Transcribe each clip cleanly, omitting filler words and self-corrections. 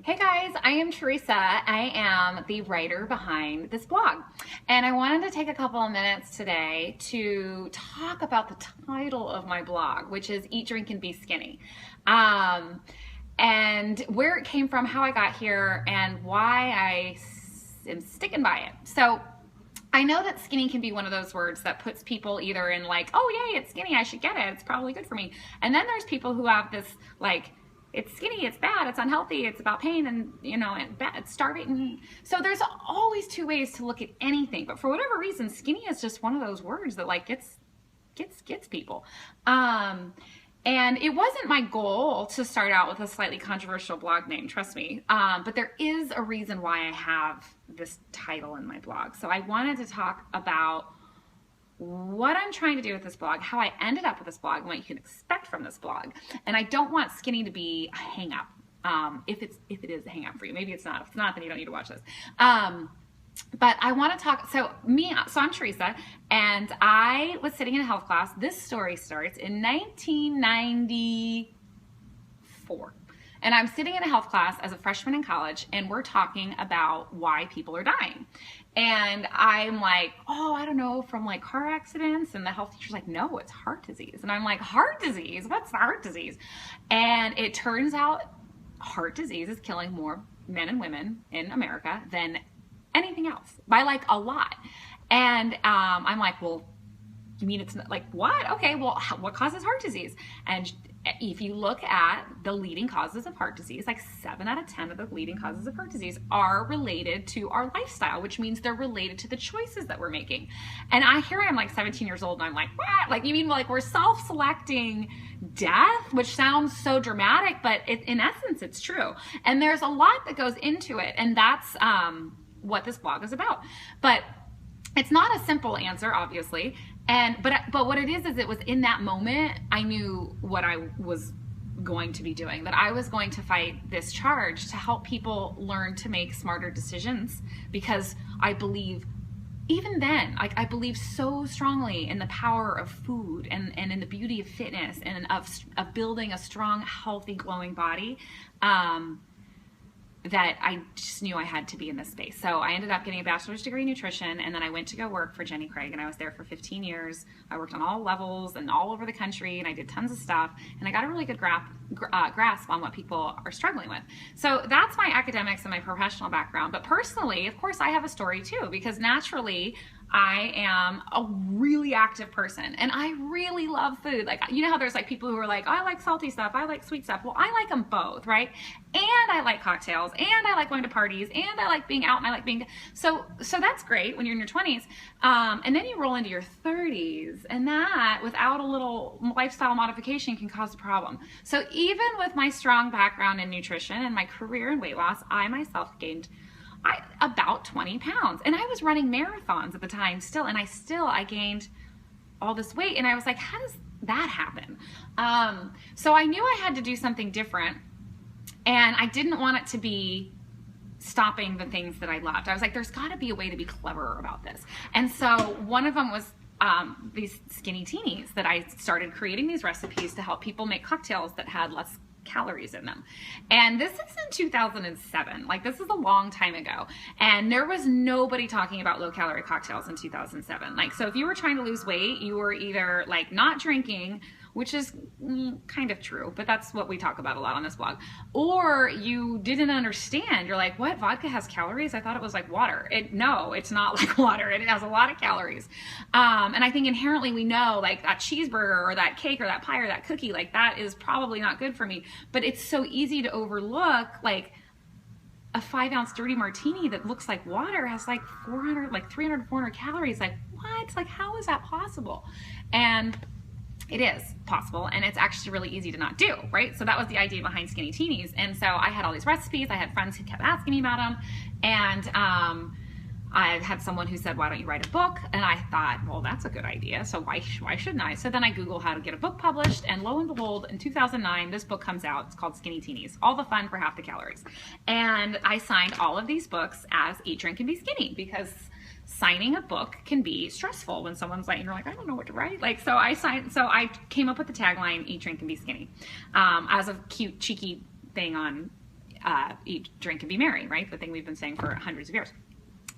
Hey guys, I am Teresa. I am the writer behind this blog. And I wanted to take a couple of minutes today to talk about the title of my blog, which is Eat, Drink, and Be Skinny. And where it came from, how I got here, and why I am sticking by it. So I know that skinny can be one of those words that puts people either in like, oh yay, it's skinny, I should get it, it's probably good for me. And then there's people who have this like, it's skinny, it's bad, it's unhealthy, it's about pain, and and bad, it's starving. So there's always two ways to look at anything, but for whatever reason, skinny is just one of those words that like gets people. And it wasn't my goal to start out with a slightly controversial blog name, trust me. But there is a reason why I have this title in my blog. So I wanted to talk about what I'm trying to do with this blog, how I ended up with this blog, and what you can expect from this blog. And I don't want skinny to be a hang up. If it is a hang up for you, maybe it's not. If it's not, then you don't need to watch this. But I want to talk, so I'm Teresa, and I was sitting in a health class. This story starts in 1994. And I'm sitting in a health class as a freshman in college, and we're talking about why people are dying. And I'm like, oh, I don't know, from like car accidents. And the health teacher's like, no, it's heart disease. And I'm like, heart disease? What's heart disease? And it turns out heart disease is killing more men and women in America than anything else, by like a lot. And I'm like, well, you mean it's not, like, what? Okay, well, what causes heart disease? And if you look at the leading causes of heart disease, like 7 out of 10 of the leading causes of heart disease are related to our lifestyle, which means they're related to the choices that we're making. And here I am like 17 years old, and I'm like, what? Like, you mean like we're self-selecting death, which sounds so dramatic, but in essence, it's true. And there's a lot that goes into it, and that's what this blog is about. But it's not a simple answer, obviously. But what it is it was in that moment I knew what I was going to be doing, that I was going to fight this charge to help people learn to make smarter decisions, because I believe even then, like, I believe so strongly in the power of food and in the beauty of fitness and of building a strong, healthy, glowing body. That I just knew I had to be in this space. So I ended up getting a bachelor's degree in nutrition, and then I went to go work for Jenny Craig, and I was there for 15 years. I worked on all levels and all over the country, and I did tons of stuff, and I got a really good grasp on what people are struggling with. So that's my academics and my professional background. But personally, of course, I have a story too, because naturally, I am a really active person, and I really love food. Like, you know how there's like people who are like, oh, I like salty stuff, I like sweet stuff. Well, I like them both, right? And I like cocktails, and I like going to parties, and I like being out, and I like being, so that's great when you're in your 20s. And then you roll into your 30s, and that, without a little lifestyle modification, can cause a problem. So even with my strong background in nutrition and my career in weight loss, I myself gained about 20 pounds, and I was running marathons at the time still, and I gained all this weight, and I was like, how does that happen? So I knew I had to do something different, and I didn't want it to be stopping the things that I loved. I was like, there's got to be a way to be clever about this. And so one of them was these skinny teenies, that I started creating these recipes to help people make cocktails that had less calories in them. And this is in 2007. Like, this is a long time ago. And there was nobody talking about low calorie cocktails in 2007. Like, so if you were trying to lose weight, you were either like not drinking, which is kind of true, but that's what we talk about a lot on this blog, or you didn't understand. You're like, what? Vodka has calories? I thought it was like water. No, it's not like water. It has a lot of calories. And I think inherently we know, like, that cheeseburger or that cake or that pie or that cookie, like, that is probably not good for me. But it's so easy to overlook, like, a 5-ounce dirty martini that looks like water has like 300, 400 calories. Like, what? Like, how is that possible? And it is possible, and it's actually really easy to not do, right? So that was the idea behind Skinny Teenies. And so I had all these recipes. I had friends who kept asking me about them, and I had someone who said, why don't you write a book? And I thought, well, that's a good idea, so why shouldn't I? So then I Googled how to get a book published, and lo and behold, in 2009, this book comes out. It's called Skinny Teenies, all the fun for half the calories. And I signed all of these books as Eat, Drink, and Be Skinny, because signing a book can be stressful when someone's like, you're like, I don't know what to write. Like, so I came up with the tagline, Eat, Drink, and Be Skinny, as a cute, cheeky thing on eat, drink, and be merry, right? The thing we've been saying for hundreds of years.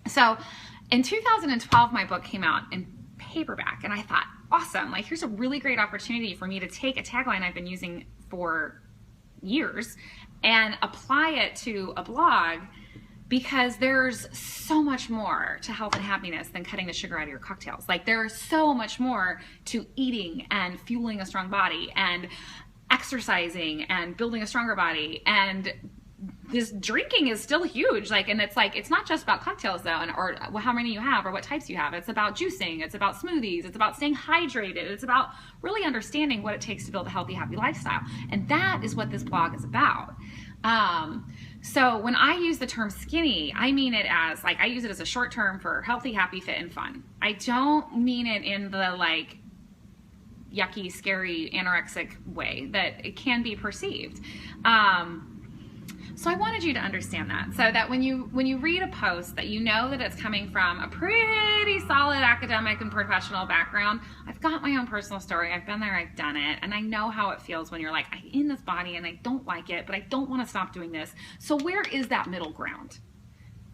So in 2012, my book came out in paperback, and I thought, awesome, like here's a really great opportunity for me to take a tagline I've been using for years and apply it to a blog, because there's so much more to health and happiness than cutting the sugar out of your cocktails. Like there's so much more to eating and fueling a strong body and exercising and building a stronger body, and this drinking is still huge. Like, and it's not just about cocktails though, or how many you have or what types you have. It's about juicing, it's about smoothies, it's about staying hydrated, it's about really understanding what it takes to build a healthy, happy lifestyle. And that is what this blog is about. So when I use the term skinny, I mean it as, like, I use it as a short term for healthy, happy, fit, and fun. I don't mean it in the like yucky, scary, anorexic way that it can be perceived. So I wanted you to understand that, so that when you read a post, that you know that it's coming from a pretty solid academic and professional background. I've got my own personal story. I've been there, I've done it, and I know how it feels when you're like, I'm in this body and I don't like it, but I don't want to stop doing this. So where is that middle ground?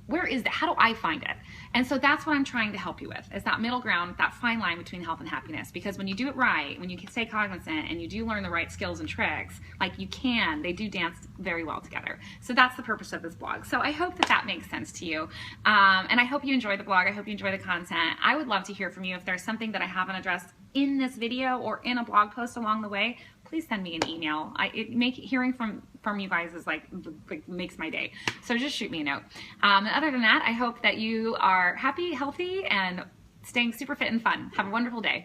Where is that? How do I find it? And so that's what I'm trying to help you with, is that middle ground, that fine line between health and happiness. Because when you do it right, when you can stay cognizant and you do learn the right skills and tricks, like they do dance very well together. So that's the purpose of this blog. So I hope that that makes sense to you. And I hope you enjoy the blog. I hope you enjoy the content. I would love to hear from you. If there's something that I haven't addressed in this video or in a blog post along the way, please send me an email. Hearing from you guys is like makes my day. So just shoot me a note. And other than that, I hope that you are happy, healthy, and staying super fit and fun. Have a wonderful day.